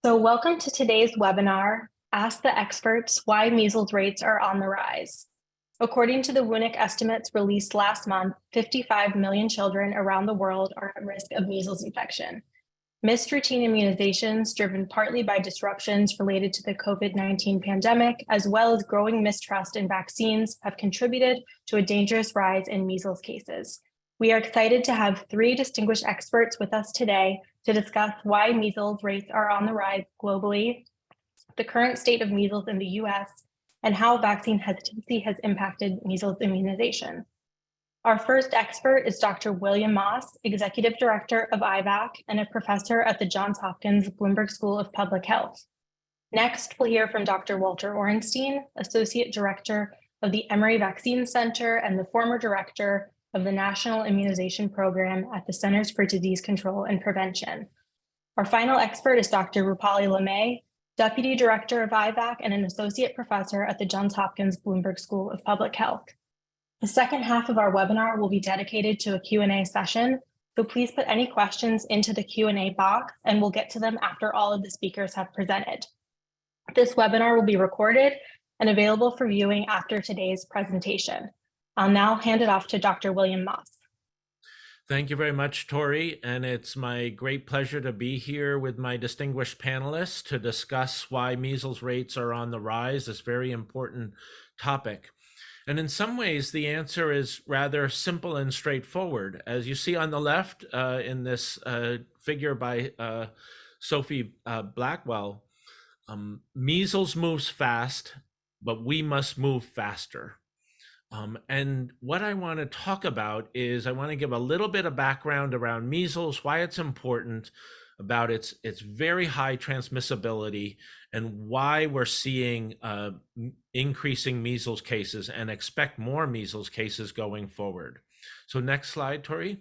So welcome to today's webinar, Ask the Experts Why Measles Rates Are on the Rise. According to the WUNIC estimates released last month, 55 million children around the world are at risk of measles infection. Missed routine immunizations, driven partly by disruptions related to the COVID-19 pandemic, as well as growing mistrust in vaccines, have contributed to a dangerous rise in measles cases. We are excited to have three distinguished experts with us today to discuss why measles rates are on the rise globally, the current state of measles in the US, and how vaccine hesitancy has impacted measles immunization. Our first expert is Dr. William Moss, Executive Director of IVAC and a professor at the Johns Hopkins Bloomberg School of Public Health. Next, we'll hear from Dr. Walter Orenstein, Associate Director of the Emory Vaccine Center and the former Director of the National Immunization Program at the Centers for Disease Control and Prevention. Our final expert is Dr. Rupali Lamay, Deputy Director of IVAC and an Associate Professor at the Johns Hopkins Bloomberg School of Public Health. The second half of our webinar will be dedicated to a Q&A session, so please put any questions into the Q&A box and we'll get to them after all of the speakers have presented. This webinar will be recorded and available for viewing after today's presentation. I'll now hand it off to Dr. William Moss. Thank you very much, Tori, and it's my great pleasure to be here with my distinguished panelists to discuss why measles rates are on the rise, this very important topic. And in some ways, the answer is rather simple and straightforward. As you see on the left in this figure by Sophie Blackwell, measles moves fast, but we must move faster. And what I want to talk about is I want to give a little bit of background around measles, why it's important, about its very high transmissibility, and why we're seeing increasing measles cases and expect more measles cases going forward. So next slide, Tori.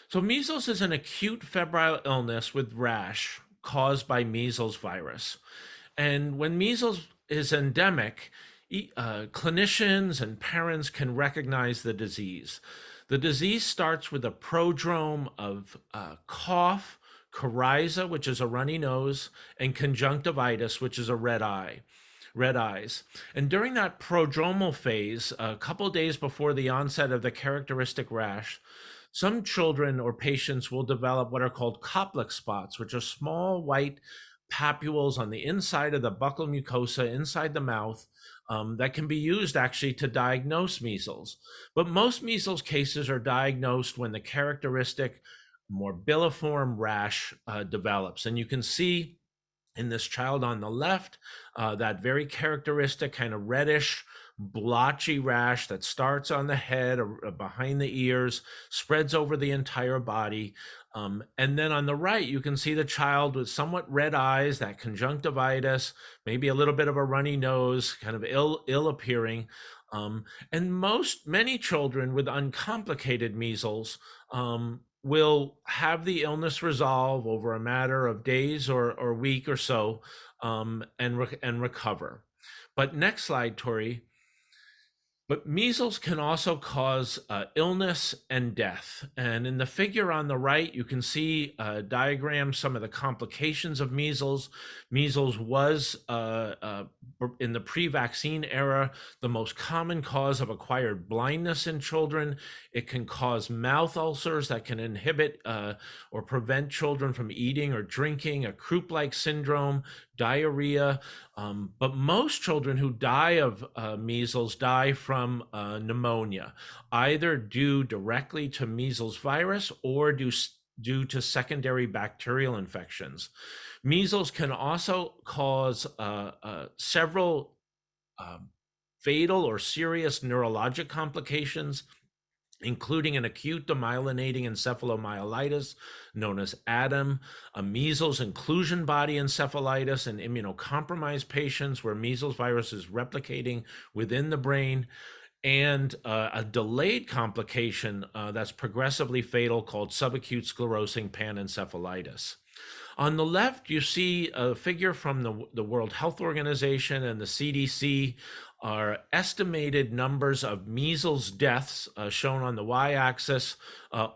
So measles is an acute febrile illness with rash caused by measles virus. And when measles is endemic, clinicians and parents can recognize the disease. The disease starts with a prodrome of cough, coryza, which is a runny nose, and conjunctivitis, which is a red eyes. And during that prodromal phase, a couple days before the onset of the characteristic rash, some children or patients will develop what are called Koplik spots, which are small white papules on the inside of the buccal mucosa inside the mouth that can be used actually to diagnose measles. But most measles cases are diagnosed when the characteristic morbilliform rash develops. And you can see in this child on the left, that very characteristic kind of reddish, blotchy rash that starts on the head or behind the ears, spreads over the entire body. And then on the right, you can see the child with somewhat red eyes, that conjunctivitis, maybe a little bit of a runny nose, kind of ill appearing. And many children with uncomplicated measles will have the illness resolve over a matter of days or week or so and recover. But next slide, Tori. But measles can also cause illness and death. And in the figure on the right, you can see diagram some of the complications of measles. Measles was, in the pre-vaccine era, the most common cause of acquired blindness in children. It can cause mouth ulcers that can inhibit or prevent children from eating or drinking, a croup-like syndrome, diarrhea. But most children who die of measles die from pneumonia, either due directly to measles virus or due to secondary bacterial infections. Measles can also cause several fatal or serious neurologic complications, including an acute demyelinating encephalomyelitis known as ADEM, a measles inclusion body encephalitis in immunocompromised patients where measles virus is replicating within the brain, and a delayed complication that's progressively fatal called subacute sclerosing panencephalitis. On the left, you see a figure from the World Health Organization and the CDC are estimated numbers of measles deaths shown on the y-axis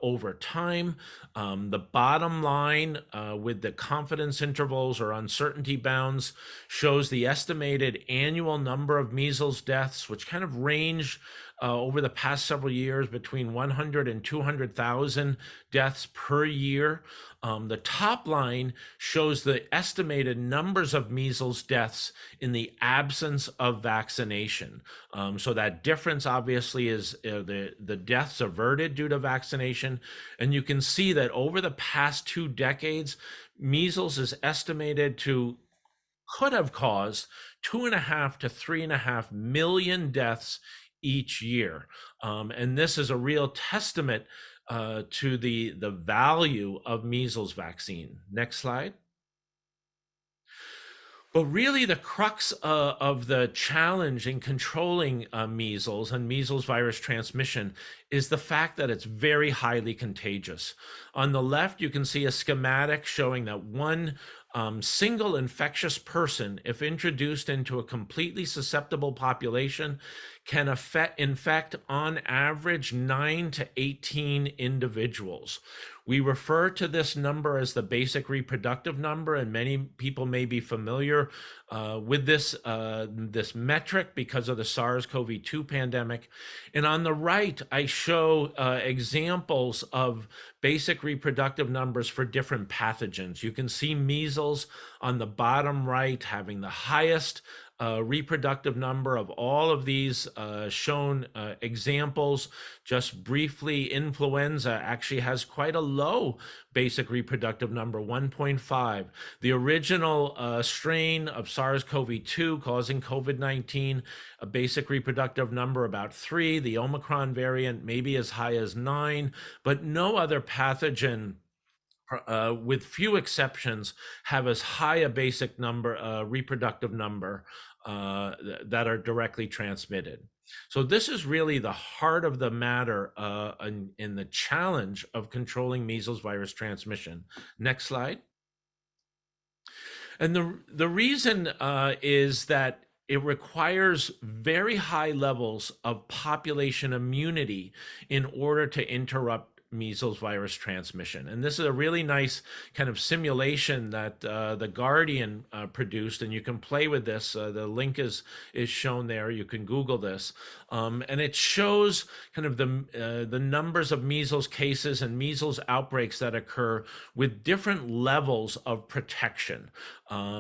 over time. The bottom line with the confidence intervals or uncertainty bounds shows the estimated annual number of measles deaths, which kind of range over the past several years between 100 and 200,000 deaths per year. The top line shows the estimated numbers of measles deaths in the absence of vaccination. So that difference obviously is the deaths averted due to vaccination. And you can see that over the past 2 decades, measles is estimated to could have caused 2.5 to 3.5 million deaths each year. And this is a real testament to the value of measles vaccine. Next slide. But really, the crux of the challenge in controlling measles and measles virus transmission is the fact that it's very highly contagious. On the left, you can see a schematic showing that one single infectious person, if introduced into a completely susceptible population, can infect on average 9 to 18 individuals. We refer to this number as the basic reproductive number, and many people may be familiar with this metric because of the SARS-CoV-2 pandemic. And on the right, I show examples of basic reproductive numbers for different pathogens. You can see measles on the bottom right having the highest reproductive number of all of these shown examples. Just briefly, influenza actually has quite a low basic reproductive number, 1.5. The original strain of SARS-CoV-2 causing COVID-19, a basic reproductive number about 3. The Omicron variant maybe as high as 9, but no other pathogen with few exceptions, have as high a basic number, reproductive number that are directly transmitted. So this is really the heart of the matter in the challenge of controlling measles virus transmission. Next slide. And the reason is that it requires very high levels of population immunity in order to interrupt measles virus transmission. And this is a really nice kind of simulation that the Guardian produced, and you can play with this. The link is shown there. You can Google this. And it shows kind of the numbers of measles cases and measles outbreaks that occur with different levels of protection,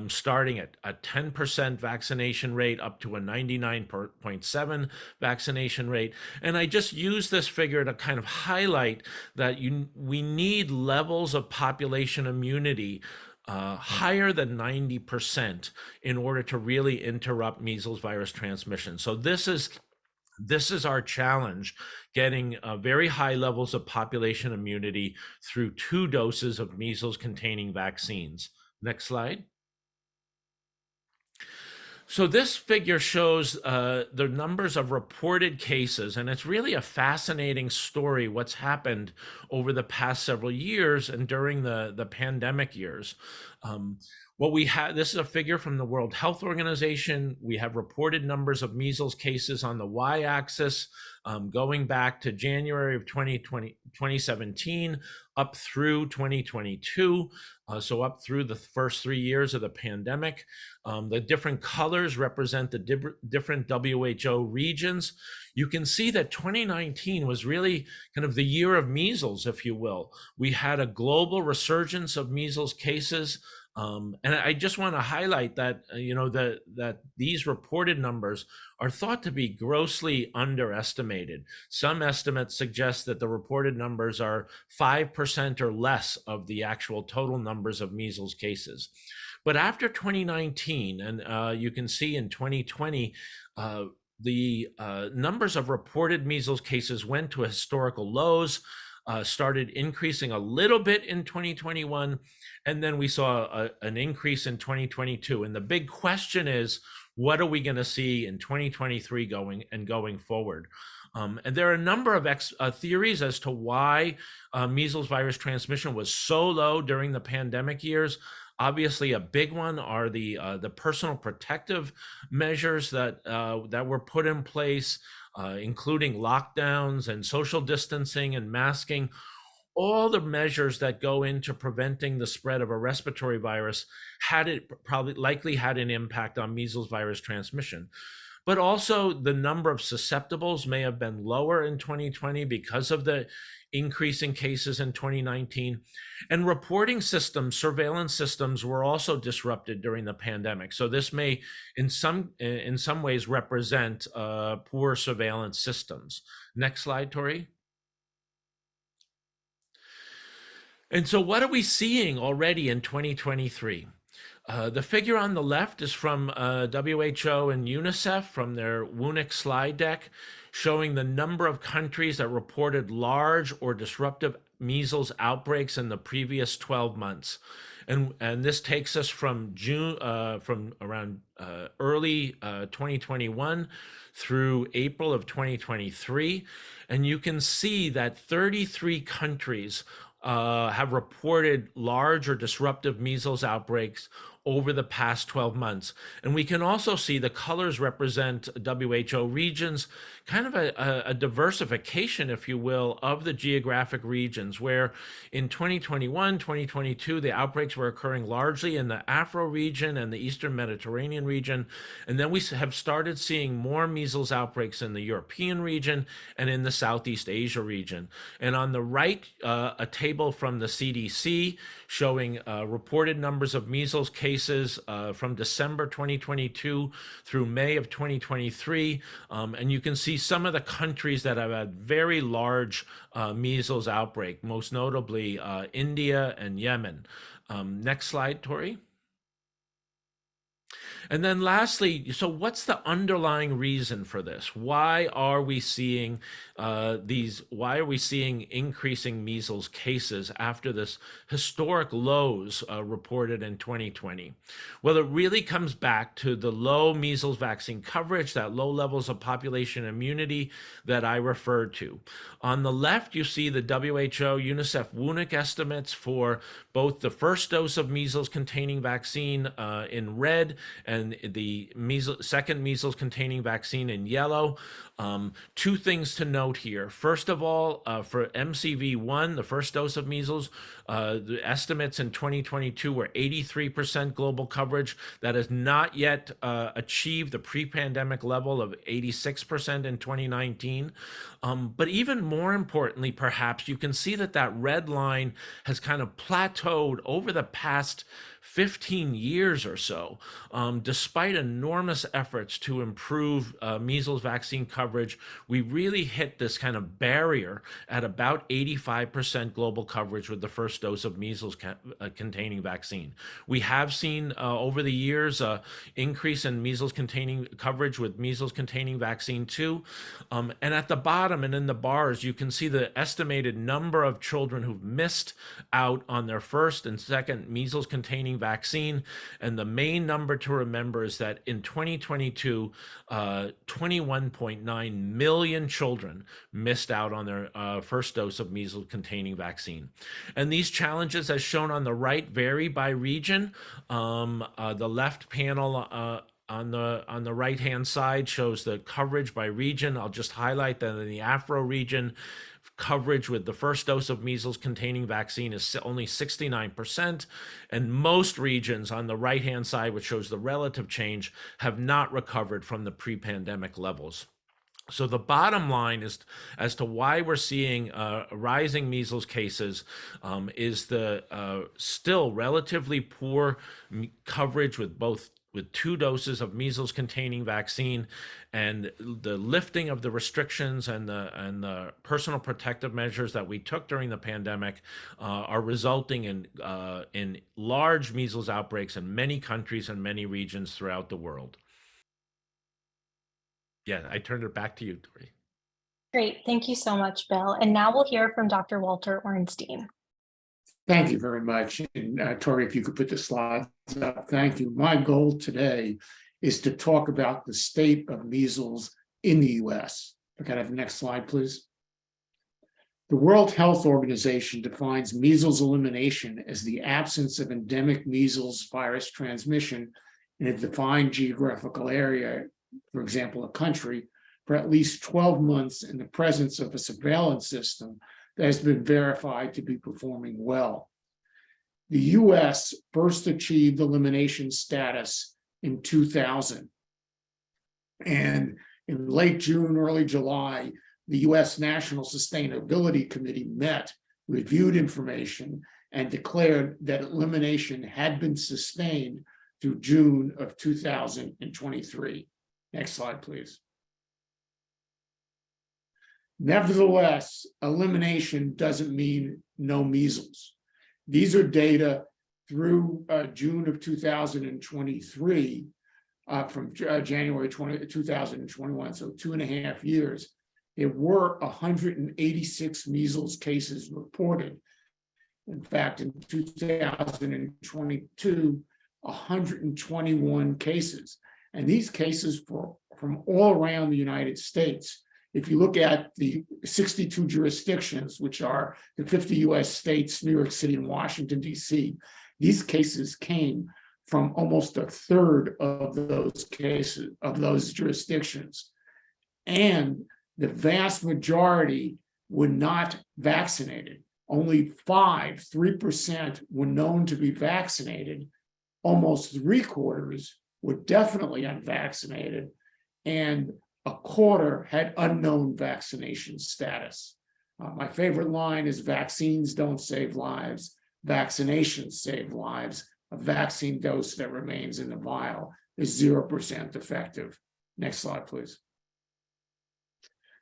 starting at a 10% vaccination rate up to a 99.7 vaccination rate. And I just use this figure to kind of highlight that we need levels of population immunity higher than 90% in order to really interrupt measles virus transmission. So this is our challenge, getting very high levels of population immunity through 2 doses of measles-containing vaccines. Next slide. So this figure shows the numbers of reported cases, and it's really a fascinating story what's happened over the past several years and during the pandemic years. What we have, this is a figure from the World Health Organization. We have reported numbers of measles cases on the y-axis going back to January of 2017 up through 2022, so up through the first 3 years of the pandemic. The different colors represent the different WHO regions. You can see that 2019 was really kind of the year of measles, if you will. We had a global resurgence of measles cases. And I just want to highlight that, that these reported numbers are thought to be grossly underestimated. Some estimates suggest that the reported numbers are 5% or less of the actual total numbers of measles cases. But after 2019, and you can see in 2020, the numbers of reported measles cases went to historical lows, started increasing a little bit in 2021, and then we saw an increase in 2022. And the big question is, what are we going to see in 2023 going forward? And there are a number of theories as to why measles virus transmission was so low during the pandemic years. Obviously, a big one are the personal protective measures that were put in place, including lockdowns and social distancing and masking. All the measures that go into preventing the spread of a respiratory virus likely had an impact on measles virus transmission. But also the number of susceptibles may have been lower in 2020 because of the increase in cases in 2019. And reporting systems, surveillance systems were also disrupted during the pandemic. So this may in some ways represent poor surveillance systems. Next slide, Tori. And so what are we seeing already in 2023? The figure on the left is from WHO and UNICEF from their WUNIC slide deck, showing the number of countries that reported large or disruptive measles outbreaks in the previous 12 months. And this takes us from around early 2021 through April of 2023. And you can see that 33 countries have reported large or disruptive measles outbreaks over the past 12 months. And we can also see the colors represent WHO regions, kind of a diversification, if you will, of the geographic regions, where in 2021, 2022, the outbreaks were occurring largely in the Afro region and the Eastern Mediterranean region. And then we have started seeing more measles outbreaks in the European region and in the Southeast Asia region. And on the right, a table from the CDC showing reported numbers of measles cases from December 2022 through May of 2023. And you can see some of the countries that have had very large measles outbreak, most notably India and Yemen. Next slide, Tori. And then lastly, so what's the underlying reason for this? Why are we seeing increasing measles cases after this historic lows reported in 2020? Well, it really comes back to the low measles vaccine coverage, that low levels of population immunity that I referred to. On the left, you see the WHO UNICEF WUNIC estimates for both the first dose of measles containing vaccine in red and the second measles containing vaccine in yellow. Two things to note here. First of all, for MCV1, the first dose of measles, the estimates in 2022 were 83% global coverage. That has not yet achieved the pre-pandemic level of 86% in 2019. But even more importantly, perhaps, you can see that red line has kind of plateaued over the past 15 years or so, despite enormous efforts to improve measles vaccine coverage. We really hit this kind of barrier at about 85% global coverage with the first dose of measles containing vaccine. We have seen over the years increase in measles containing coverage with measles containing vaccine too. And at the bottom and in the bars, you can see the estimated number of children who've missed out on their first and second measles containing vaccine. And the main number to remember is that in 2022, 21.9 million children missed out on their first dose of measles containing vaccine. And these challenges, as shown on the right, vary by region. The left panel on the right hand side shows the coverage by region. I'll just highlight that in the Afro region, coverage with the first dose of measles containing vaccine is only 69%, and most regions on the right hand side, which shows the relative change, have not recovered from the pre-pandemic levels. So the bottom line is, as to why we're seeing rising measles cases, is the still relatively poor coverage with two doses of measles containing vaccine, and the lifting of the restrictions and the personal protective measures that we took during the pandemic are resulting in large measles outbreaks in many countries and many regions throughout the world. Yeah, I turned it back to you, Tori. Great. Thank you so much, Bill. And now we'll hear from Dr. Walter Ornstein. Thank you very much. And Tori, if you could put the slides up. Thank you. My goal today is to talk about the state of measles in the US. Okay, I have the next slide, please. The World Health Organization defines measles elimination as the absence of endemic measles virus transmission in a defined geographical area, for example, a country, for at least 12 months in the presence of a surveillance system that has been verified to be performing well. The US first achieved elimination status in 2000. And in late June, early July, the US National Sustainability Committee met, reviewed information, and declared that elimination had been sustained through June of 2023. Next slide, please. Nevertheless, elimination doesn't mean no measles. These are data through June of 2023, from January 2021, so 2.5 years. There were 186 measles cases reported. In fact, in 2022, 121 cases. And these cases were from all around the United States. If you look at the 62 jurisdictions, which are the 50 US states, New York City and Washington, DC, these cases came from almost a third of those cases, of those jurisdictions. And the vast majority were not vaccinated. Only 3% were known to be vaccinated. Almost 3/4 were definitely unvaccinated, and 1/4 had unknown vaccination status. My favorite line is vaccines don't save lives, vaccinations save lives. A vaccine dose that remains in the vial is 0% effective. Next slide, please.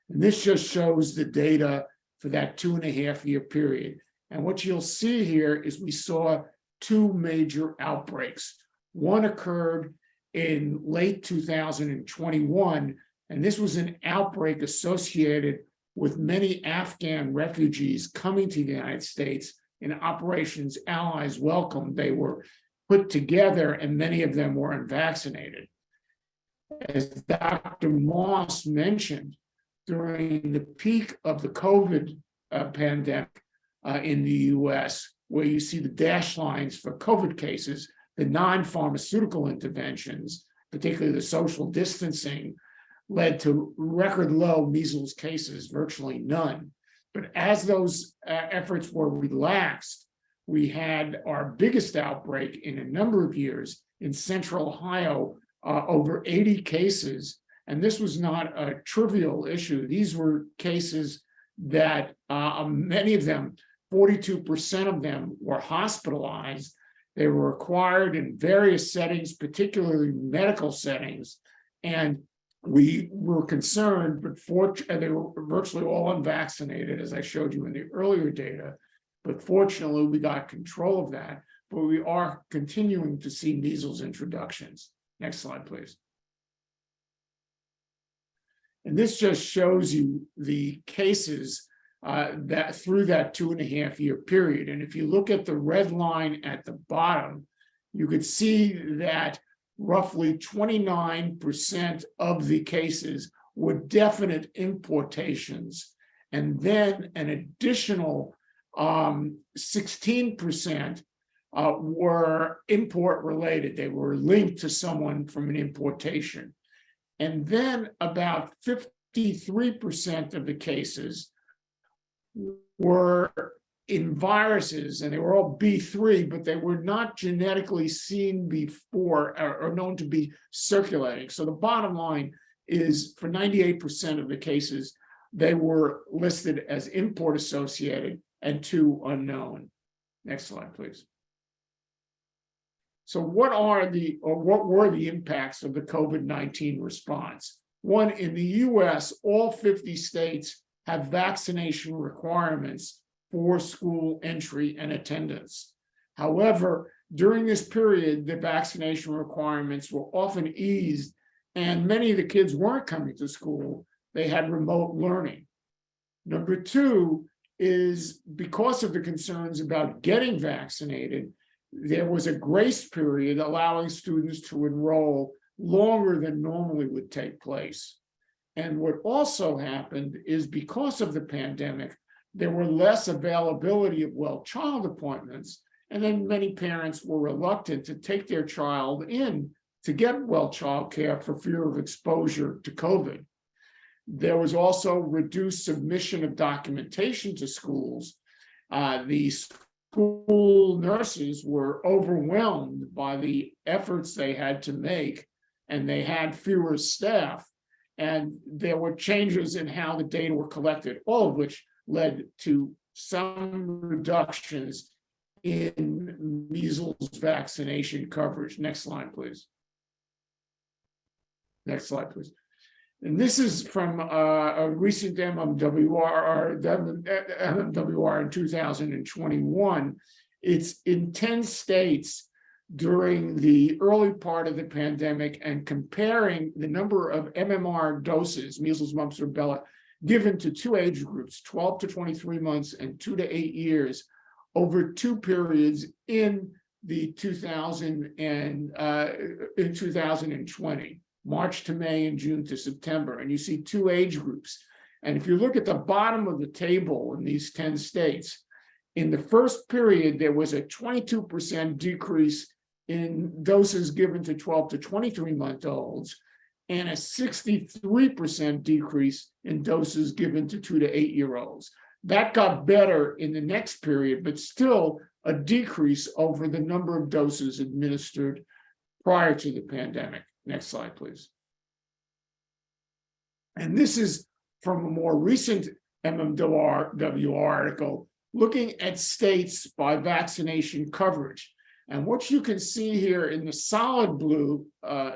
And this just shows the data for that 2.5-year period. And what you'll see here is we saw 2 major outbreaks. One occurred in late 2021, and this was an outbreak associated with many Afghan refugees coming to the United States in operations Allies Welcome. They were put together, and many of them were unvaccinated. As Dr. Moss mentioned, during the peak of the COVID pandemic in the US, where you see the dashed lines for COVID cases, the non-pharmaceutical interventions, particularly the social distancing, led to record low measles cases, virtually none. But as those efforts were relaxed, we had our biggest outbreak in a number of years in Central Ohio, over 80 cases. And this was not a trivial issue. These were cases that many of them, 42% of them, were hospitalized. They were acquired in various settings, particularly medical settings. And we were concerned, but they were virtually all unvaccinated, as I showed you in the earlier data. But fortunately, we got control of that. But we are continuing to see measles introductions. Next slide, please. And this just shows you the cases that through that 2.5-year period. And if you look at the red line at the bottom, you could see that roughly 29% of the cases were definite importations. And then an additional 16% were import related. They were linked to someone from an importation. And then about 53% of the cases were in viruses, and they were all B3, but they were not genetically seen before or known to be circulating. So the bottom line is for 98% of the cases, they were listed as import associated and 2 unknown. Next slide, please. So what were the impacts of the COVID-19 response? One, in the US, all 50 states have vaccination requirements for school entry and attendance. However, during this period, the vaccination requirements were often eased, and many of the kids weren't coming to school. They had remote learning. Number 2 is because of the concerns about getting vaccinated, there was a grace period allowing students to enroll longer than normally would take place. And what also happened is because of the pandemic, there were less availability of well-child appointments, and then many parents were reluctant to take their child in to get well-child care for fear of exposure to COVID. There was also reduced submission of documentation to schools. The school nurses were overwhelmed by the efforts they had to make, and they had fewer staff. And there were changes in how the data were collected, all of which led to some reductions in measles vaccination coverage. Next slide, please. Next slide, please. And this is from a recent MMWR in 2021. It's in 10 states during the early part of the pandemic, and comparing the number of MMR doses, measles, mumps, rubella, given to two age groups, 12 to 23 months and 2 to 8 years, over two periods in 2020. March to May and June to September, and you see two age groups. And if you look at the bottom of the table in these 10 states, in the first period, there was a 22% decrease in doses given to 12 to 23-month-olds, and a 63% decrease in doses given to 2 to 8-year-olds. That got better in the next period, but still a decrease over the number of doses administered prior to the pandemic. Next slide, please. And this is from a more recent MMWR article looking at states by vaccination coverage. And what you can see here in the solid blue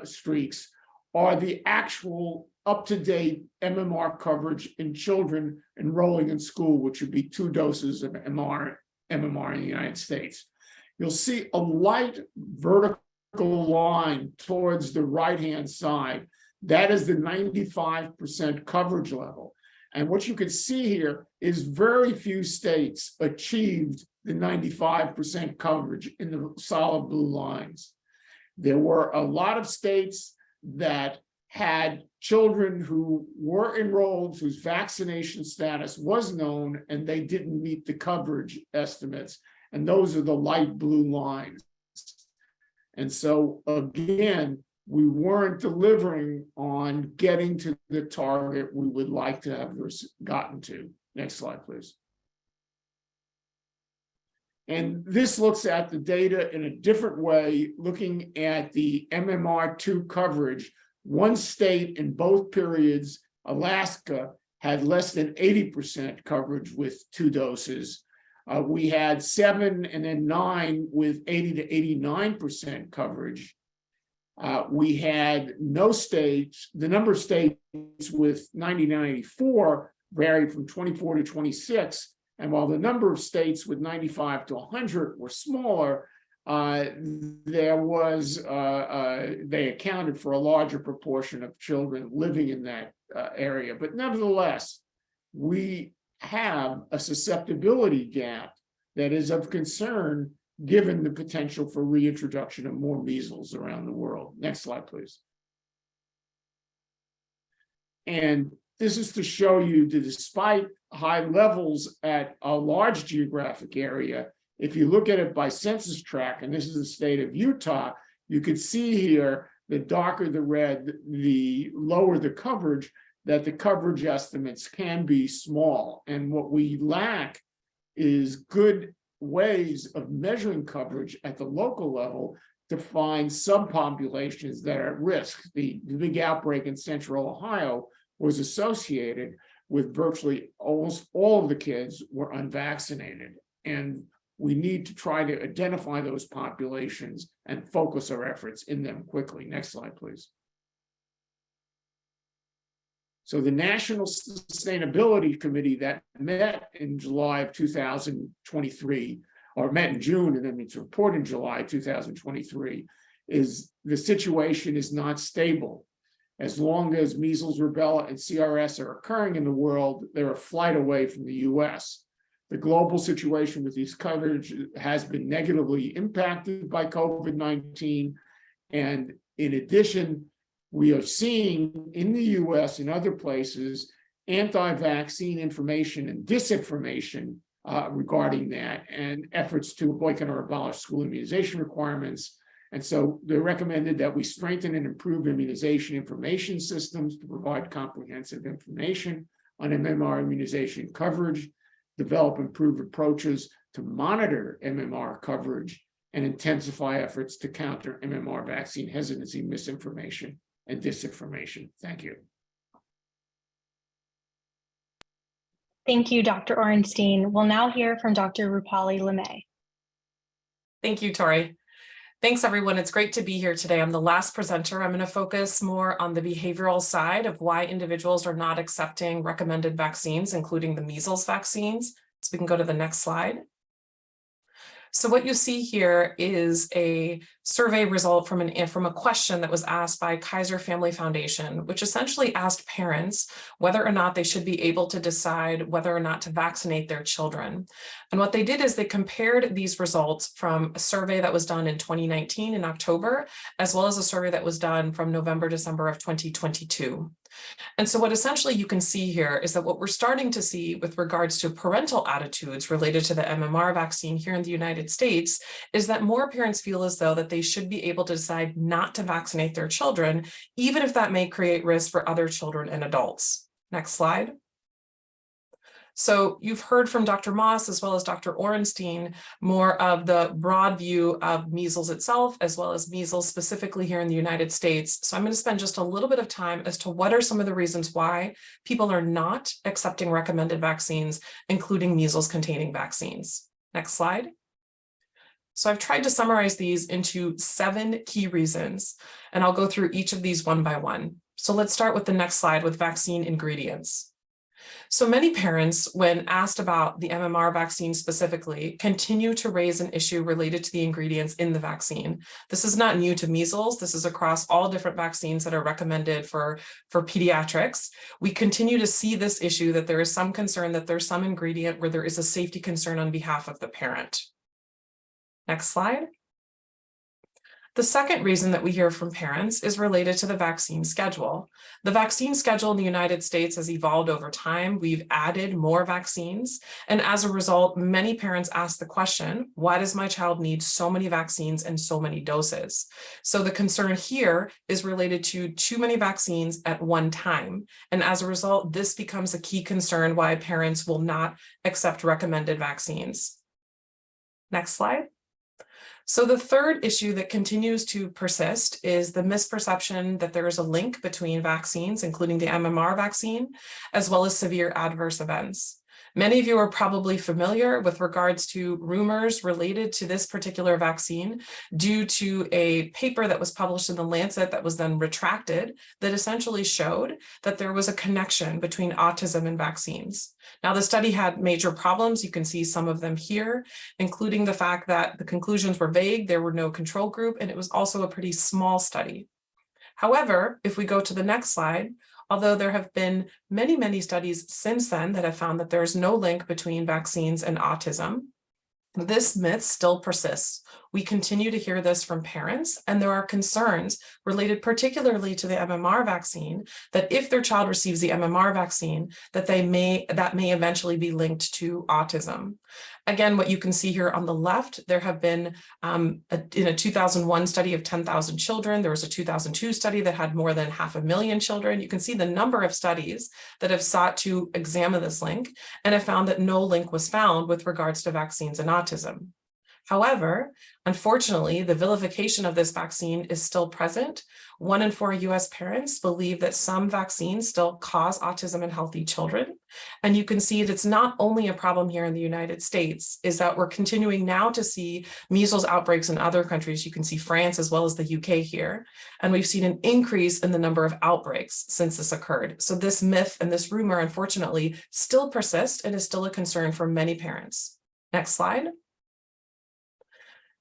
streaks are the actual up-to-date MMR coverage in children enrolling in school, which would be 2 doses of MMR in the United States. You'll see a light vertical line towards the right-hand side. That is the 95% coverage level. And what you can see here is very few states achieved the 95% coverage in the solid blue lines. There were a lot of states that had children who were enrolled, whose vaccination status was known, and they didn't meet the coverage estimates. And those are the light blue lines. And so, again, we weren't delivering on getting to the target we would like to have gotten to. Next slide, please. And this looks at the data in a different way, looking at the MMR2 coverage. One state in both periods, Alaska, had less than 80% coverage with 2 doses. We had 7 and then 9 with 80 to 89% coverage. We had no states, the number of states with 90 to 94 varied from 24 to 26. And while the number of states with 95 to 100 were smaller, they accounted for a larger proportion of children living in that area. But nevertheless, we have a susceptibility gap that is of concern given the potential for reintroduction of more measles around the world. Next slide, please. And this is to show you that despite high levels at a large geographic area, if you look at it by census tract, and this is the state of Utah, you can see here, the darker the red, the lower the coverage, that the coverage estimates can be small. And what we lack is good ways of measuring coverage at the local level to find subpopulations that are at risk. The big outbreak in Central Ohio was associated with virtually almost all of the kids were unvaccinated. And we need to try to identify those populations and focus our efforts in them quickly. Next slide, please. So the National Sustainability Committee that met in July of 2023, or met in June and then its report in July 2023, is the situation is not stable. As long as measles, rubella, and CRS are occurring in the world, they're a flight away from the US. The global situation with these coverage has been negatively impacted by COVID-19. And in addition, we are seeing in the US and other places anti-vaccine information and disinformation regarding that, and efforts to boycott or abolish school immunization requirements. And so they recommended that we strengthen and improve immunization information systems to provide comprehensive information on MMR immunization coverage, develop improved approaches to monitor MMR coverage, and intensify efforts to counter MMR vaccine hesitancy, misinformation, and disinformation. Thank you. Thank you, Dr. Orenstein. We'll now hear from Dr. Rupali Lemay. Thank you, Tori. Thanks, everyone. It's great to be here today. I'm the last presenter. I'm going to focus more on the behavioral side of why individuals are not accepting recommended vaccines, including the measles vaccines. So we can go to the next slide. So what you see here is a survey result from a question that was asked by Kaiser Family Foundation, which essentially asked parents whether or not they should be able to decide whether or not to vaccinate their children. And what they did is they compared these results from a survey that was done in 2019 in October, as well as a survey that was done from November, December of 2022. And so what essentially you can see here is that what we're starting to see with regards to parental attitudes related to the MMR vaccine here in the United States is that more parents feel as though that they should be able to decide not to vaccinate their children, even if that may create risk for other children and adults. Next slide. So you've heard from Dr. Moss as well as Dr. Orenstein more of the broad view of measles itself, as well as measles specifically here in the United States. So I'm going to spend just a little bit of time as to what are some of the reasons why people are not accepting recommended vaccines, including measles-containing vaccines. Next slide. So I've tried to summarize these into 7 key reasons, and I'll go through each of these one by one. So let's start with the next slide with vaccine ingredients. So many parents, when asked about the MMR vaccine specifically, continue to raise an issue related to the ingredients in the vaccine. This is not new to measles. This is across all different vaccines that are recommended for pediatrics. We continue to see this issue that there is some concern that there's some ingredient where there is a safety concern on behalf of the parent. Next slide. The second reason that we hear from parents is related to the vaccine schedule. The vaccine schedule in the United States has evolved over time. We've added more vaccines. And as a result, many parents ask the question, why does my child need so many vaccines and so many doses? So the concern here is related to too many vaccines at one time. And as a result, this becomes a key concern why parents will not accept recommended vaccines. Next slide. So the third issue that continues to persist is the misperception that there is a link between vaccines, including the MMR vaccine, as well as severe adverse events. Many of you are probably familiar with regards to rumors related to this particular vaccine due to a paper that was published in the Lancet that was then retracted that essentially showed that there was a connection between autism and vaccines. Now, the study had major problems. You can see some of them here, including the fact that the conclusions were vague, there were no control group, and it was also a pretty small study. However, if we go to the next slide, although there have been many, many studies since then that have found that there is no link between vaccines and autism, this myth still persists. We continue to hear this from parents, and there are concerns related particularly to the MMR vaccine, that if their child receives the MMR vaccine, that may eventually be linked to autism. Again, what you can see here on the left, there have been in a 2001 study of 10,000 children, there was a 2002 study that had more than 500,000 children. You can see the number of studies that have sought to examine this link and have found that no link was found with regards to vaccines and autism. However, unfortunately, the vilification of this vaccine is still present. 1 in 4 US parents believe that some vaccines still cause autism in healthy children. And you can see that it's not only a problem here in the United States, is that we're continuing now to see measles outbreaks in other countries. You can see France as well as the UK here. And we've seen an increase in the number of outbreaks since this occurred. So this myth and this rumor, unfortunately, still persists and is still a concern for many parents. Next slide.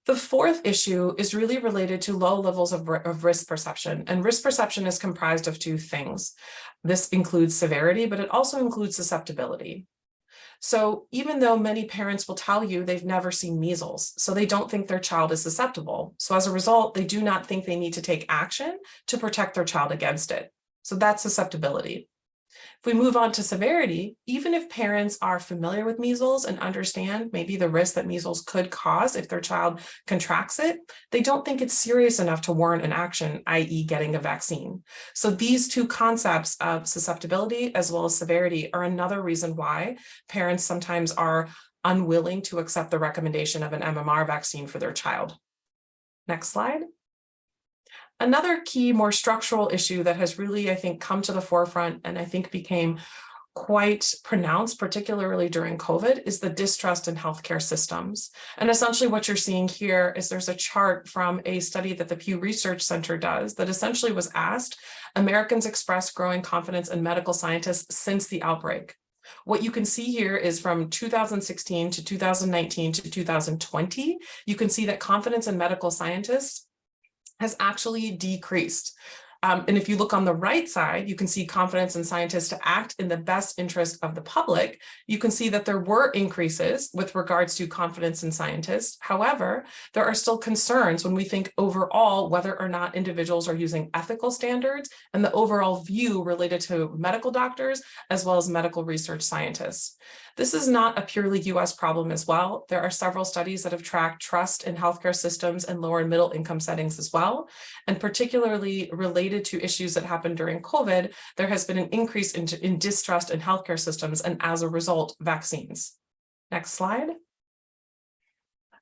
The fourth issue is really related to low levels of risk perception, and risk perception is comprised of 2 things. This includes severity, but it also includes susceptibility. So even though many parents will tell you they've never seen measles, so they don't think their child is susceptible. So as a result, they do not think they need to take action to protect their child against it. So that's susceptibility. If we move on to severity, even if parents are familiar with measles and understand maybe the risk that measles could cause if their child contracts it, they don't think it's serious enough to warrant an action, i.e. getting a vaccine. So these two concepts of susceptibility as well as severity are another reason why parents sometimes are unwilling to accept the recommendation of an MMR vaccine for their child. Next slide. Another key, more structural issue that has really, I think, come to the forefront and I think became quite pronounced, particularly during COVID, is the distrust in healthcare systems. And essentially what you're seeing here is there's a chart from a study that the Pew Research Center does that essentially was asked, Americans express growing confidence in medical scientists since the outbreak. What you can see here is from 2016 to 2019 to 2020, you can see that confidence in medical scientists has actually decreased. And if you look on the right side, you can see confidence in scientists to act in the best interest of the public. You can see that there were increases with regards to confidence in scientists. However, there are still concerns when we think overall whether or not individuals are using ethical standards and the overall view related to medical doctors as well as medical research scientists. This is not a purely US problem as well. There are several studies that have tracked trust in healthcare systems in lower and middle income settings as well. And particularly related to issues that happened during COVID, there has been an increase in distrust in healthcare systems and as a result, vaccines. Next slide.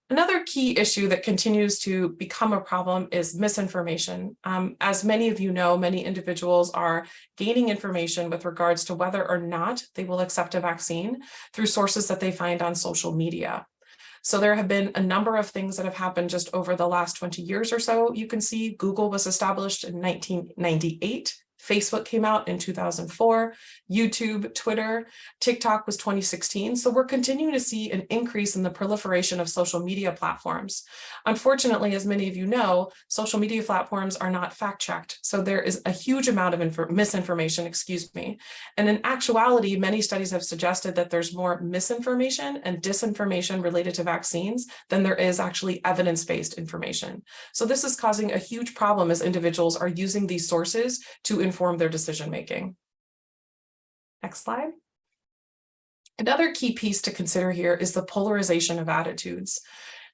Another key issue that continues to become a problem is misinformation. As many of you know, many individuals are gaining information with regards to whether or not they will accept a vaccine through sources that they find on social media. So there have been a number of things that have happened just over the last 20 years or so. You can see Google was established in 1998. Facebook came out in 2004, YouTube, Twitter, TikTok was 2016. So we're continuing to see an increase in the proliferation of social media platforms. Unfortunately, as many of you know, social media platforms are not fact-checked. So there is a huge amount of misinformation, And in actuality, many studies have suggested that there's more misinformation and disinformation related to vaccines than there is actually evidence-based information. So this is causing a huge problem as individuals are using these sources to inform their decision-making. Next slide. Another key piece to consider here is the polarization of attitudes.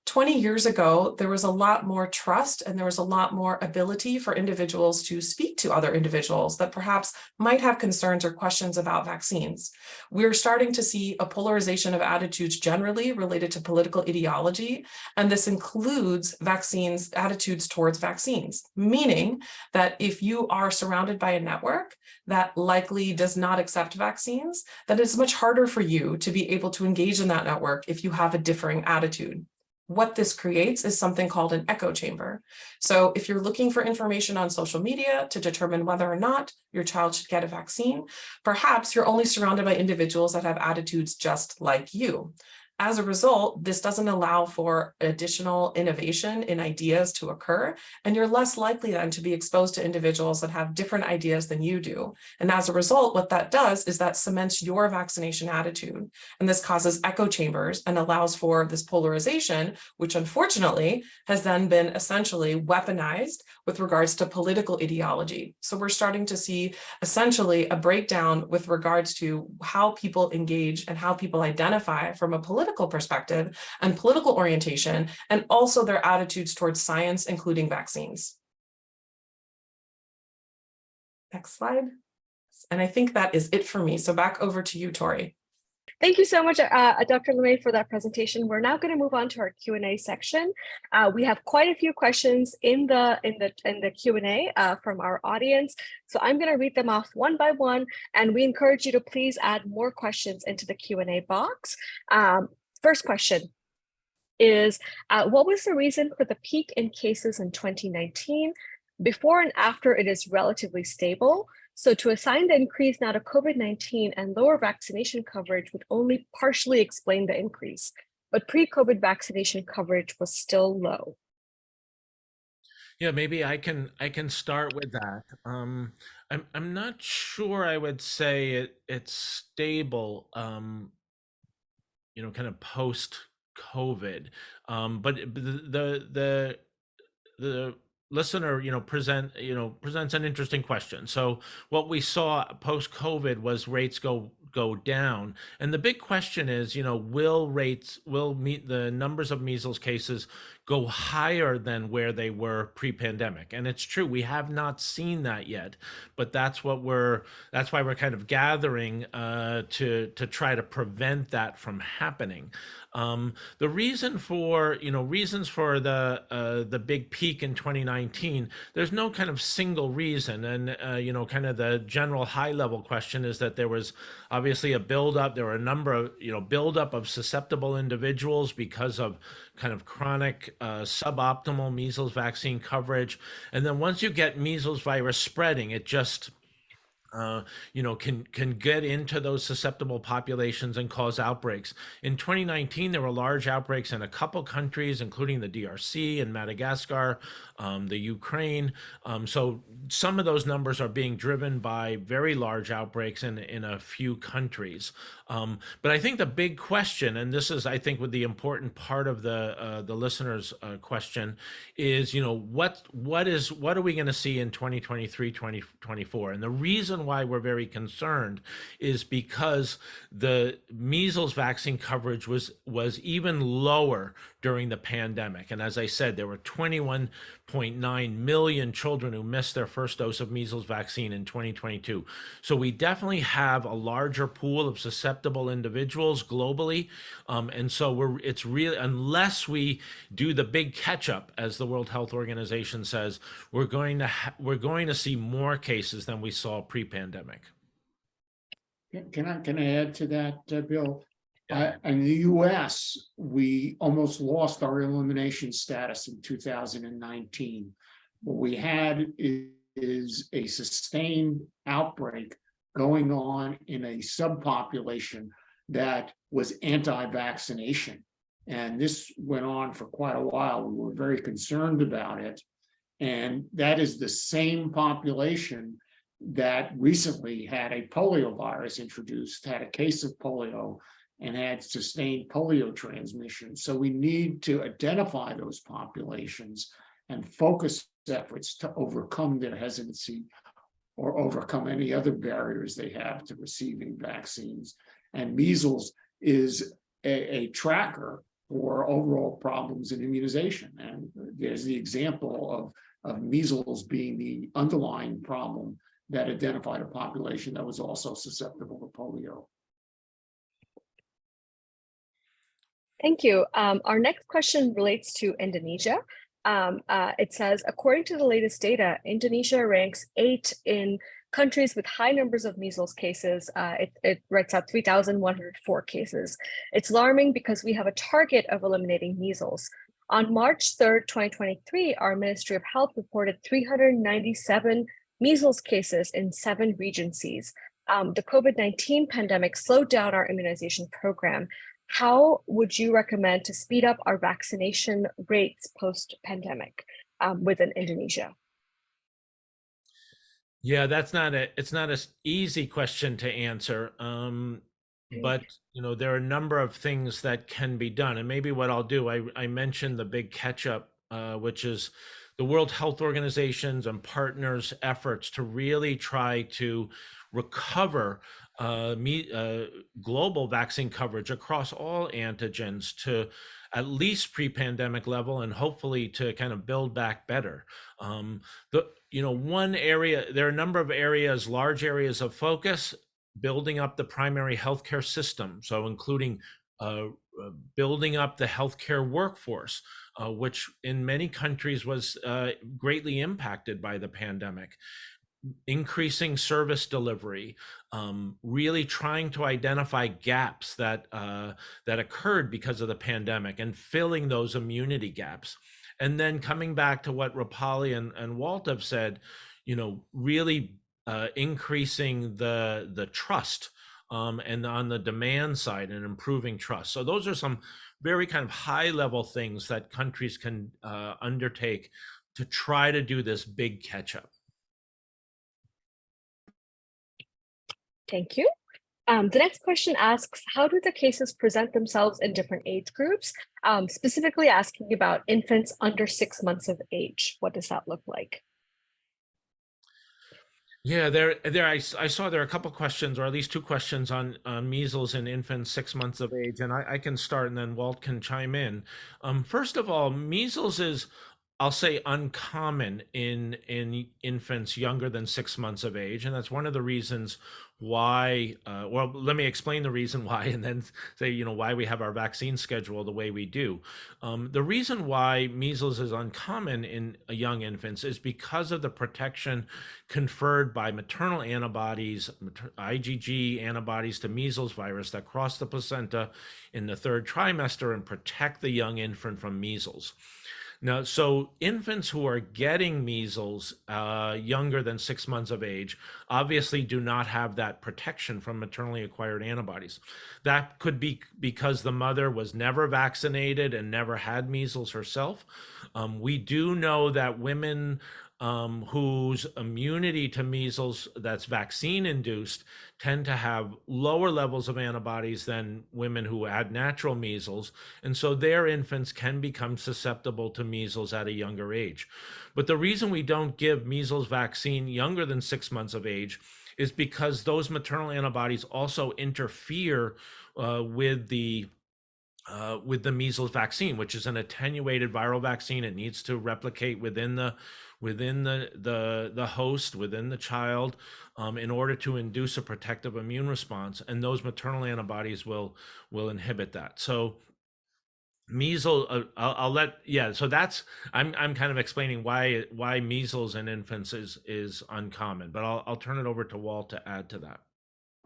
20 years ago, there was a lot more trust and there was a lot more ability for individuals to speak to other individuals that perhaps might have concerns or questions about vaccines. We're starting to see a polarization of attitudes generally related to political ideology, and this includes attitudes towards vaccines, meaning that if you are surrounded by a network that likely does not accept vaccines, that it's much harder for you to be able to engage in that network if you have a differing attitude. What this creates is something called an echo chamber. So if you're looking for information on social media to determine whether or not your child should get a vaccine, perhaps you're only surrounded by individuals that have attitudes just like you. As a result, this doesn't allow for additional innovation in ideas to occur, and you're less likely then to be exposed to individuals that have different ideas than you do. And as a result, what that does is that cements your vaccination attitude. And this causes echo chambers and allows for this polarization, which unfortunately has then been essentially weaponized with regards to political ideology. So we're starting to see essentially a breakdown with regards to how people engage and how people identify from a political perspective and political orientation, and also their attitudes towards science, including vaccines. Next slide. And I think that is it for me. So back over to you, Tori. Thank you so much, Dr. LeMay, for that presentation. We're now going to move on to our Q&A section. We have quite a few questions in the Q&A from our audience. So I'm going to read them off one by one, and we encourage you to please add more questions into the Q&A box. First question is, what was the reason for the peak in cases in 2019? Before and after, it is relatively stable. So to assign the increase now to COVID-19 and lower vaccination coverage would only partially explain the increase, but pre-COVID vaccination coverage was still low. Yeah, maybe I can start with that. I'm not sure I would say it's stable. Kind of post COVID, but the listener, presents an interesting question. So what we saw post COVID was rates go down, and the big question is, will meet the numbers of measles cases go higher than where they were pre-pandemic? And it's true, we have not seen that yet, but that's why we're kind of gathering to try to prevent that from happening. The reasons for the big peak in 2019, there's no kind of single reason, and kind of the general high level question is that there was obviously a buildup. There were a number of buildup of susceptible individuals because of kind of chronic suboptimal measles vaccine coverage, and then once you get measles virus spreading, it just can get into those susceptible populations and cause outbreaks. In 2019, there were large outbreaks in a couple countries, including the DRC and Madagascar, the Ukraine. So some of those numbers are being driven by very large outbreaks in a few countries. But I think the big question, and this is, I think, with the important part of the listener's question, is what are we going to see in 2023, 2024? And the reason why we're very concerned is because the measles vaccine coverage was even lower during the pandemic. And as I said, there were 21.9 million children who missed their first dose of measles vaccine in 2022. So we definitely have a larger pool of susceptible individuals globally. And so it's really, unless we do the big catch up, as the World Health Organization says, we're going to see more cases than we saw pre-pandemic. Can I add to that, Bill? Yeah. In the US, we almost lost our elimination status in 2019. What we had is a sustained outbreak going on in a subpopulation that was anti-vaccination. And this went on for quite a while. We were very concerned about it. And that is the same population that recently had a polio virus introduced, had a case of polio, and had sustained polio transmission. So we need to identify those populations and focus efforts to overcome their hesitancy or overcome any other barriers they have to receiving vaccines. And measles is a tracker for overall problems in immunization. And there's the example of measles being the underlying problem that identified a population that was also susceptible to polio. Thank you. Our next question relates to Indonesia. It says, according to the latest data, Indonesia ranks 8 in countries with high numbers of measles cases. It writes out 3,104 cases. It's alarming because we have a target of eliminating measles. On March 3rd, 2023, our Ministry of Health reported 397 measles cases in 7 regencies. The COVID-19 pandemic slowed down our immunization program. How would you recommend to speed up our vaccination rates post-pandemic within Indonesia? Yeah, it's not an easy question to answer. But there are a number of things that can be done. And maybe what I'll do, I mentioned the big catch up, which is the World Health Organization's and partners' efforts to really try to recover global vaccine coverage across all antigens to at least pre-pandemic level, and hopefully to kind of build back better. One area, there are a number of areas, large areas of focus, building up the primary healthcare system. So including building up the healthcare workforce, which in many countries was greatly impacted by the pandemic. Increasing service delivery, really trying to identify gaps that occurred because of the pandemic and filling those immunity gaps. And then coming back to what Rupali and Walt have said, really increasing the trust and on the demand side and improving trust. So those are some very kind of high level things that countries can undertake to try to do this big catch up. Thank you. The next question asks, how do the cases present themselves in different age groups? Specifically asking about infants under 6 months of age. What does that look like? Yeah, I saw there are a couple questions, or at least two questions on measles in infants 6 months of age, and I can start, and then Walt can chime in. First of all, measles is, I'll say, uncommon in infants younger than 6 months of age, and that's one of the reasons why. Well, let me explain the reason why, and then say, why we have our vaccine schedule the way we do. The reason why measles is uncommon in young infants is because of the protection conferred by maternal antibodies, IgG antibodies to measles virus that cross the placenta in the third trimester and protect the young infant from measles. Now, so infants who are getting measles younger than 6 months of age obviously do not have that protection from maternally acquired antibodies. That could be because the mother was never vaccinated and never had measles herself. We do know that women whose immunity to measles that's vaccine induced tend to have lower levels of antibodies than women who had natural measles. And so their infants can become susceptible to measles at a younger age. But the reason we don't give measles vaccine younger than 6 months of age is because those maternal antibodies also interfere with the measles vaccine, which is an attenuated viral vaccine. It needs to replicate within the host, within the child, in order to induce a protective immune response, and those maternal antibodies will inhibit that. So measles, I'll let, yeah, so that's, I'm kind of explaining why measles in infants is uncommon, but I'll turn it over to Walt to add to that.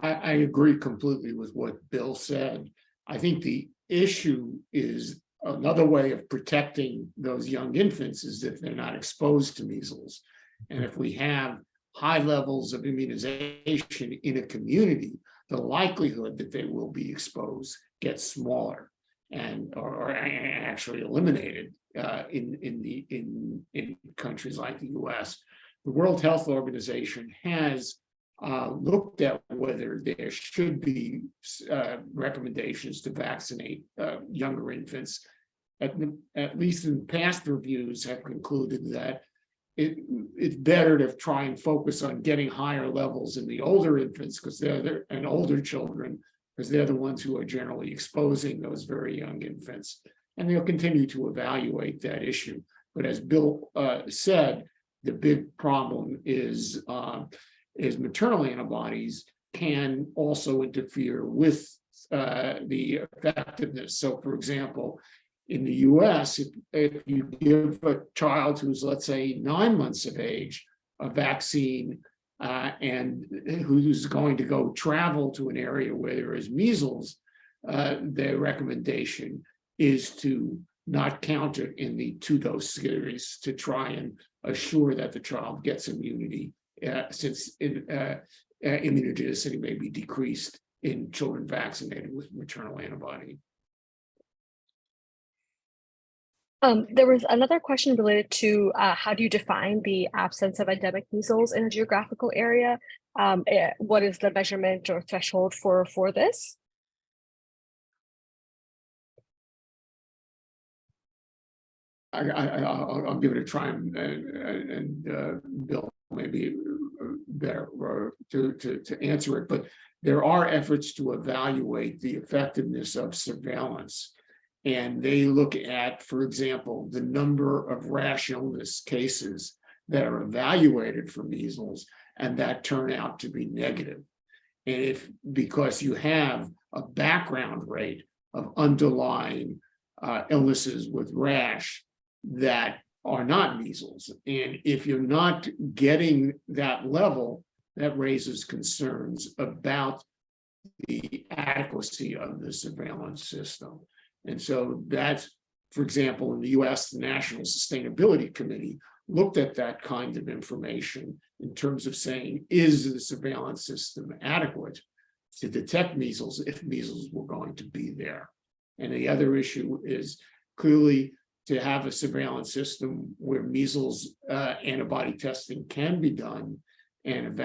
I agree completely with what Bill said. I think the issue is another way of protecting those young infants is if they're not exposed to measles. And if we have high levels of immunization in a community, the likelihood that they will be exposed gets smaller and or actually eliminated in countries like the US. The World Health Organization has looked at whether there should be recommendations to vaccinate younger infants. At least in past reviews have concluded that it's better to try and focus on getting higher levels in the older infants because and older children, because they're the ones who are generally exposing those very young infants. And they'll continue to evaluate that issue. But as Bill said, the big problem is maternal antibodies can also interfere with the effectiveness. So, for example, in the US, if you give a child who's, let's say, 9 months of age a vaccine and who's going to go travel to an area where there is measles, the recommendation is to not count it in the 2-dose series to try and assure that the child gets immunity, since immunogenicity may be decreased in children vaccinated with maternal antibody. There was another question related to how do you define the absence of endemic measles in a geographical area? What is the measurement or threshold for this? I'll give it a try, and Bill maybe better to answer it. But there are efforts to evaluate the effectiveness of surveillance, and they look at, for example, the number of rash illness cases that are evaluated for measles and that turn out to be negative. And because you have a background rate of underlying illnesses with rash that are not measles. And if you're not getting that level, that raises concerns about the adequacy of the surveillance system. And so that's, for example, in the US, the National Sustainability Committee looked at that kind of information in terms of saying, is the surveillance system adequate to detect measles if measles were going to be there? And the other issue is clearly to have a surveillance system where measles antibody testing can be done and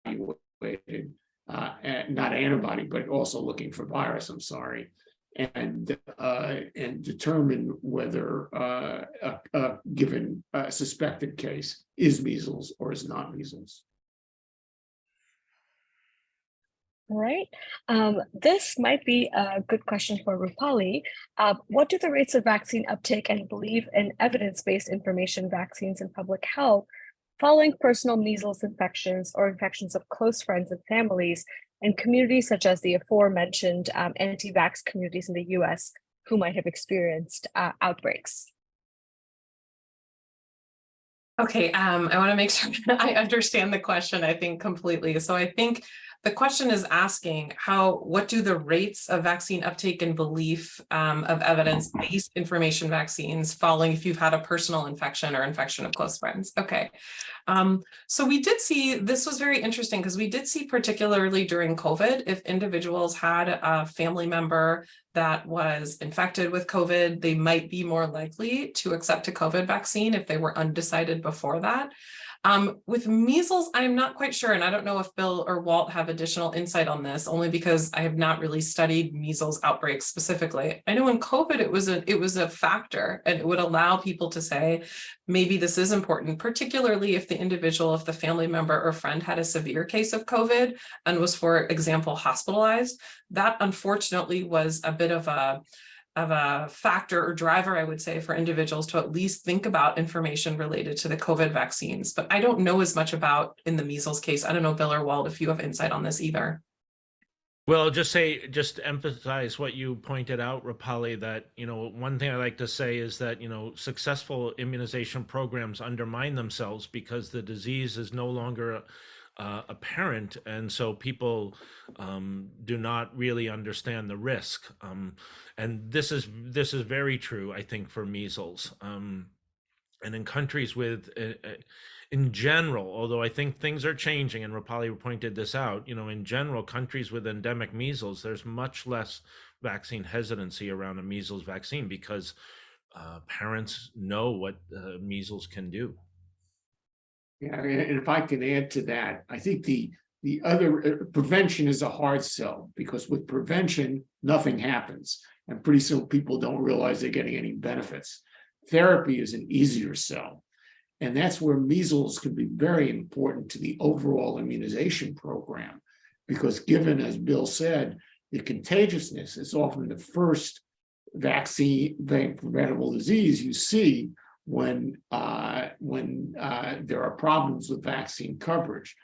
evaluated not antibody, but also looking for virus, I'm sorry, and determine whether a given suspected case is measles or is not measles. All right. This might be a good question for Rupali. What do the rates of vaccine uptake and belief in evidence-based information vaccines in public health following personal measles infections or infections of close friends and families in communities such as the aforementioned anti-vax communities in the US who might have experienced outbreaks? Okay, I want to make sure I understand the question, I think, completely. So I think the question is asking what do the rates of vaccine uptake and belief of evidence-based information vaccines following if you've had a personal infection or infection of close friends? Okay. So we did see, this was very interesting because we did see, particularly during COVID, if individuals had a family member that was infected with COVID, they might be more likely to accept a COVID vaccine if they were undecided before that. With measles, I'm not quite sure, and I don't know if Bill or Walt have additional insight on this, only because I have not really studied measles outbreaks specifically. I know in COVID, it was a factor, and it would allow people to say, maybe this is important, particularly if the family member or friend had a severe case of COVID and was, for example, hospitalized. That unfortunately was a bit of a factor or driver, I would say, for individuals to at least think about information related to the COVID vaccines. But I don't know as much about in the measles case. I don't know, Bill or Walt, if you have insight on this either. Well, just emphasize what you pointed out, Rupali, that, one thing I like to say is that, successful immunization programs undermine themselves because the disease is no longer apparent, and so people do not really understand the risk. And this is very true, I think, for measles. And in countries with, in general, although I think things are changing, and Rupali pointed this out, in general, countries with endemic measles, there's much less vaccine hesitancy around a measles vaccine because parents know what measles can do. Yeah, and if I can add to that, I think the other prevention is a hard sell, because with prevention, nothing happens. And pretty soon people don't realize they're getting any benefits. Therapy is an easier sell. And that's where measles can be very important to the overall immunization program, because given, as Bill said, the contagiousness is often the first vaccine-preventable disease you see when there are problems with vaccine coverage.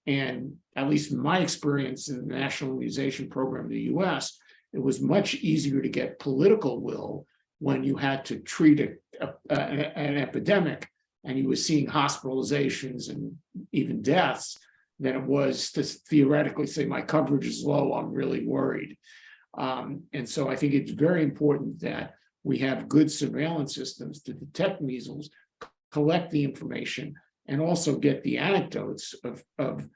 And at least in my experience in the National Immunization Program in the US, it was much easier to get political will when you had to treat an epidemic and you were seeing hospitalizations and even deaths than it was to theoretically say, my coverage is low, I'm really worried. And so I think it's very important that we have good surveillance systems to detect measles, collect the information, and also get the anecdotes of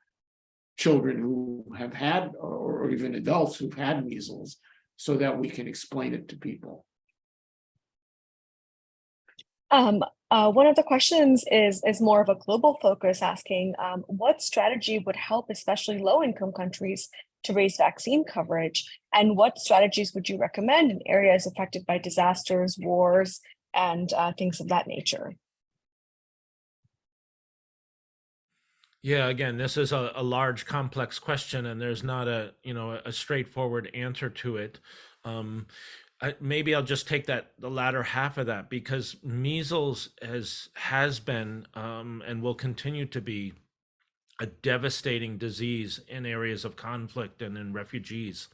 children who have had, or even adults who've had measles, so that we can explain it to people. One of the questions is more of a global focus, asking what strategy would help especially low-income countries to raise vaccine coverage, and what strategies would you recommend in areas affected by disasters, wars, and things of that nature? Yeah, again, this is a large, complex question, and there's not a straightforward answer to it. Maybe I'll just take the latter half of that, because measles has been and will continue to be a devastating disease in areas of conflict and in refugees,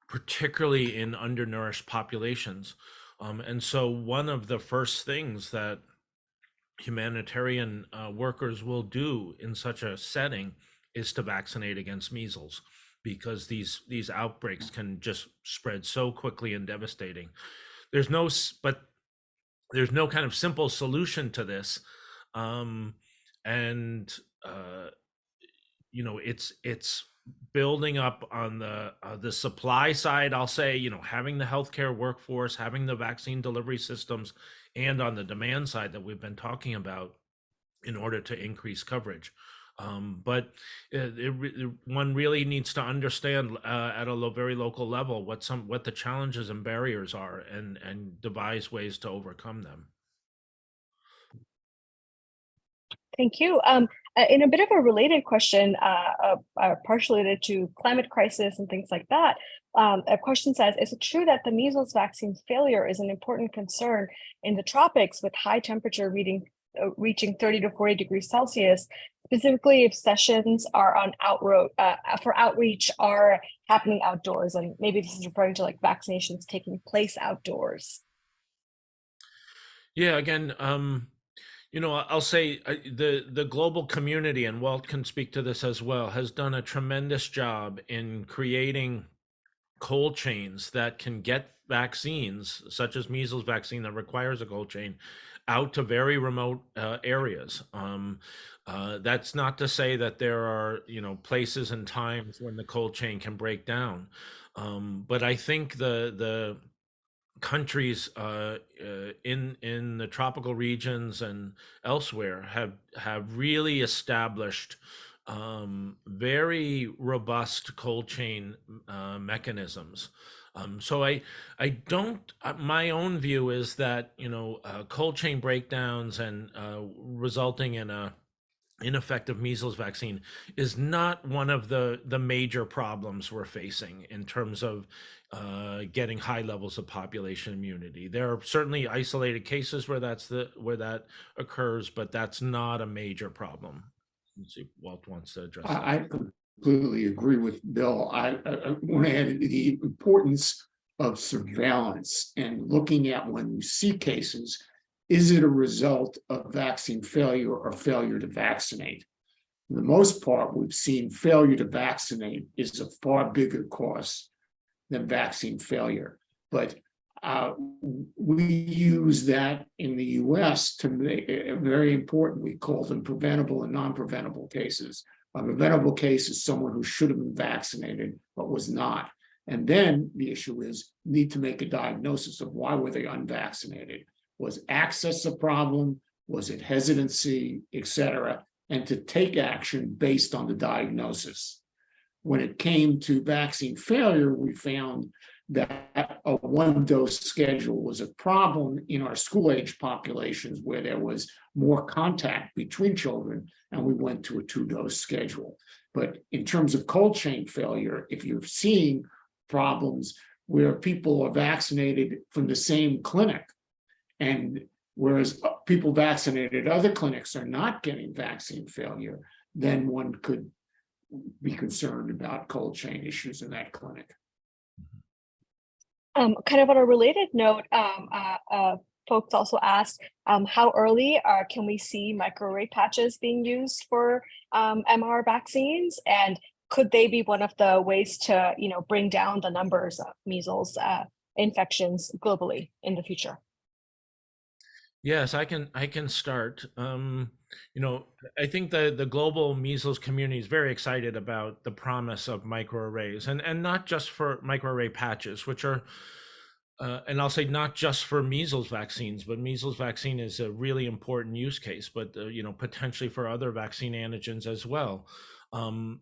particularly in undernourished populations. And so one of the first things that humanitarian workers will do in such a setting is to vaccinate against measles, because these outbreaks can just spread so quickly and devastating. There's no kind of simple solution to this. It's building up on the supply side, I'll say, having the healthcare workforce, having the vaccine delivery systems, and on the demand side that we've been talking about in order to increase coverage. But one really needs to understand at a very local level what the challenges and barriers are, and devise ways to overcome them. Thank you. In a bit of a related question, partially related to climate crisis and things like that, a question says, is it true that the measles vaccine failure is an important concern in the tropics with high temperature reaching 30 to 40 degrees Celsius, specifically if sessions are on for outreach are happening outdoors? And maybe this is referring to like vaccinations taking place outdoors. Yeah, again, I'll say the global community, and Walt can speak to this as well, has done a tremendous job in creating cold chains that can get vaccines, such as measles vaccine that requires a cold chain, out to very remote areas. That's not to say that there are, places and times when the cold chain can break down. But I think the countries in the tropical regions and elsewhere have really established very robust cold chain mechanisms. So I don't. My own view is that cold chain breakdowns and resulting in a ineffective measles vaccine is not one of the major problems we're facing in terms of getting high levels of population immunity. There are certainly isolated cases where that occurs, but that's not a major problem. Let's see if Walt wants to address that. I completely agree with Bill. I want to add the importance of surveillance and looking at when you see cases. Is it a result of vaccine failure or failure to vaccinate? For the most part, we've seen failure to vaccinate is a far bigger cost than vaccine failure. But we use that in the US to make it very important. We call them preventable and non-preventable cases. A preventable case is someone who should have been vaccinated but was not. And then the issue is need to make a diagnosis of why were they unvaccinated. Was access a problem? Was it hesitancy, et cetera? And to take action based on the diagnosis. When it came to vaccine failure, we found that a one-dose schedule was a problem in our school-age populations where there was more contact between children, and we went to a two-dose schedule. But in terms of cold chain failure, if you're seeing problems where people are vaccinated from the same clinic, and whereas people vaccinated at other clinics are not getting vaccine failure, then one could be concerned about cold chain issues in that clinic. Kind of on a related note, folks also asked, how early can we see microarray patches being used for MR vaccines? And could they be one of the ways to, bring down the numbers of measles infections globally in the future? Yes, I can start. I think the global measles community is very excited about the promise of microarrays, and not just for microarray patches, which are, and I'll say not just for measles vaccines, but measles vaccine is a really important use case, but potentially for other vaccine antigens as well.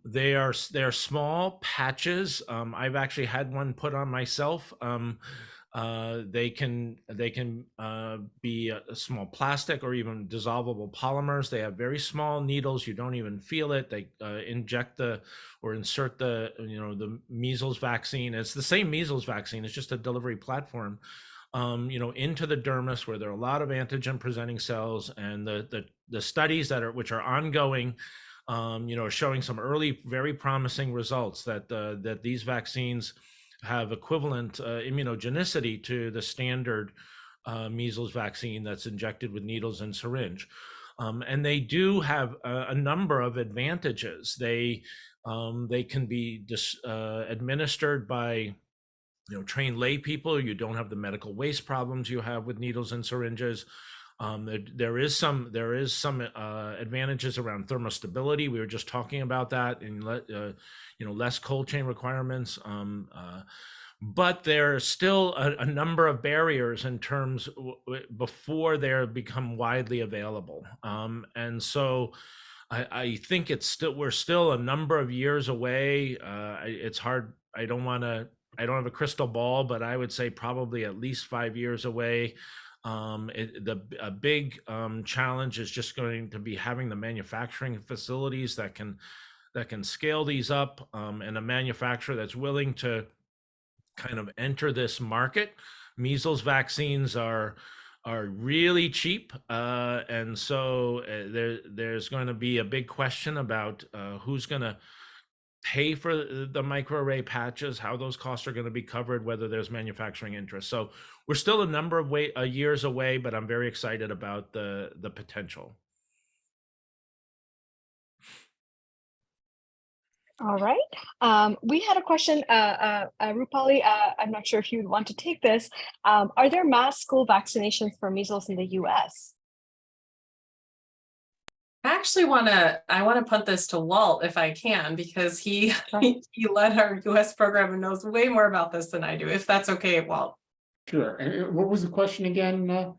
They're small patches. I've actually had one put on myself. They can be a small plastic or even dissolvable polymers. They have very small needles. You don't even feel it. They insert the measles vaccine. It's the same measles vaccine. It's just a delivery platform, into the dermis where there are a lot of antigen presenting cells, and the studies which are ongoing, are showing some early, very promising results that these vaccines have equivalent immunogenicity to the standard measles vaccine that's injected with needles and syringe. And they do have a number of advantages. They can be administered by trained lay people. You don't have the medical waste problems you have with needles and syringes. There is some advantages around thermostability. We were just talking about that, and less cold chain requirements. But there are still a number of barriers in terms before they become widely available. And so I think we're still a number of years away. It's hard. I don't have a crystal ball, but I would say probably at least 5 years away. A big challenge is just going to be having the manufacturing facilities that can scale these up, and a manufacturer that's willing to kind of enter this market. Measles vaccines are really cheap, and so there's going to be a big question about who's going to pay for the microarray patches, how those costs are going to be covered, whether there's manufacturing interest. So we're still a number of years away, but I'm very excited about the potential. All right. We had a question, Rupali, I'm not sure if you would want to take this. Are there mass school vaccinations for measles in the US? I want to put this to Walt if I can, because he led our US program and knows way more about this than I do, if that's okay, Walt. Sure. And what was the question again?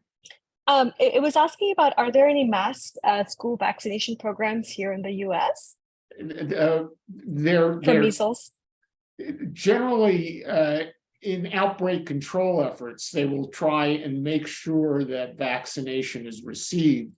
It was asking about, are there any mass school vaccination programs here in the US For for measles? Generally, in outbreak control efforts, they will try and make sure that vaccination is received.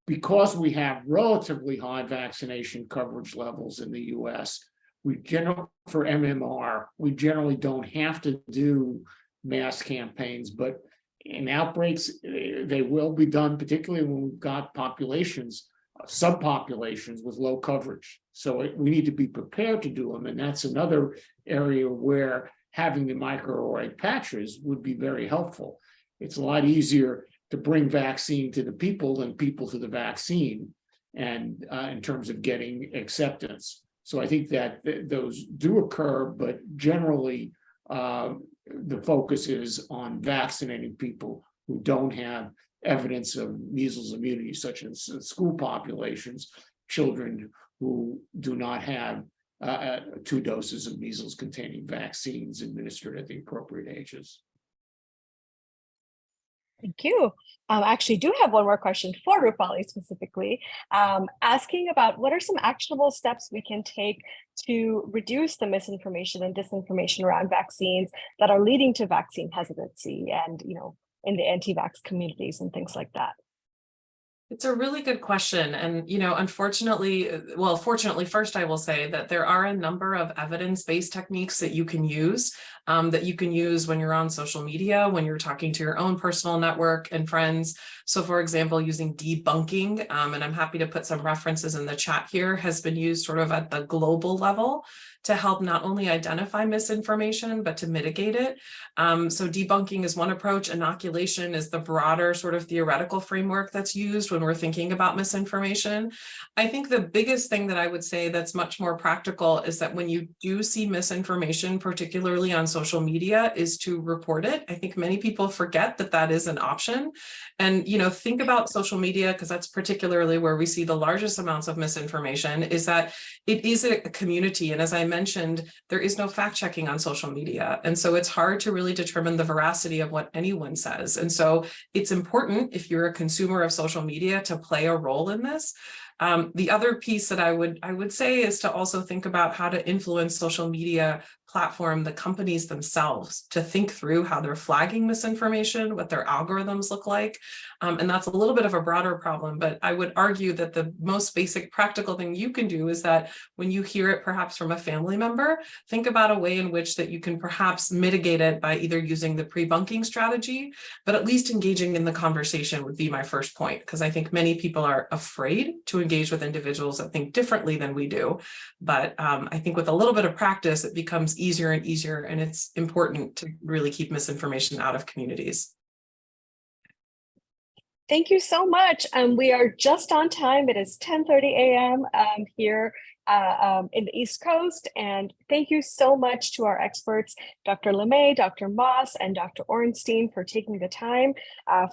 Because we have relatively high vaccination coverage levels in the US, for MMR, we generally don't have to do mass campaigns, but in outbreaks, they will be done, particularly when we've got populations, subpopulations with low coverage. So we need to be prepared to do them. And that's another area where having the microarray patches would be very helpful. It's a lot easier to bring vaccine to the people than people to the vaccine, and in terms of getting acceptance. So I think that those do occur, but generally the focus is on vaccinating people who don't have evidence of measles immunity, such as school populations, children who do not have 2 doses of measles containing vaccines administered at the appropriate ages. Thank you. I actually do have one more question for Rupali specifically, asking about what are some actionable steps we can take to reduce the misinformation and disinformation around vaccines that are leading to vaccine hesitancy and, in the anti-vax communities and things like that. It's a really good question. And, fortunately, first I will say that there are a number of evidence-based techniques that you can use when you're on social media, when you're talking to your own personal network and friends. So for example, using debunking, and I'm happy to put some references in the chat here, has been used sort of at the global level to help not only identify misinformation, but to mitigate it. So debunking is one approach. Inoculation is the broader sort of theoretical framework that's used when we're thinking about misinformation. I think the biggest thing that I would say that's much more practical is that when you do see misinformation, particularly on social media, is to report it. I think many people forget that that is an option. And, think about social media, because that's particularly where we see the largest amounts of misinformation, is that it is a community. And as I mentioned, there is no fact checking on social media. And so it's hard to really determine the veracity of what anyone says. And so it's important, if you're a consumer of social media, to play a role in this. The other piece that I would say is to also think about how to influence social media platform, the companies themselves, to think through how they're flagging misinformation, what their algorithms look like. And that's a little bit of a broader problem, but I would argue that the most basic practical thing you can do is that when you hear it perhaps from a family member, think about a way in which that you can perhaps mitigate it by either using the pre-bunking strategy, but at least engaging in the conversation would be my first point, because I think many people are afraid to engage with individuals that think differently than we do. But I think with a little bit of practice, it becomes easier and easier, and it's important to really keep misinformation out of communities. Thank you so much. We are just on time. It is 10:30 a.m. Here in the East Coast. And thank you so much to our experts, Dr. LeMay, Dr. Moss, and Dr. Ornstein, for taking the time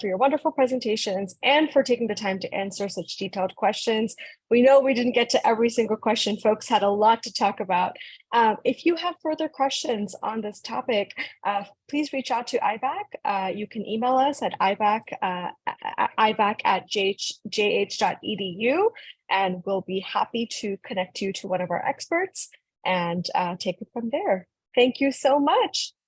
for your wonderful presentations and for taking the time to answer such detailed questions. We know we didn't get to every single question. Folks had a lot to talk about. If you have further questions on this topic, please reach out to IVAC. You can email us at ivac@jh.edu, and we'll be happy to connect you to one of our experts and take it from there. Thank you so much.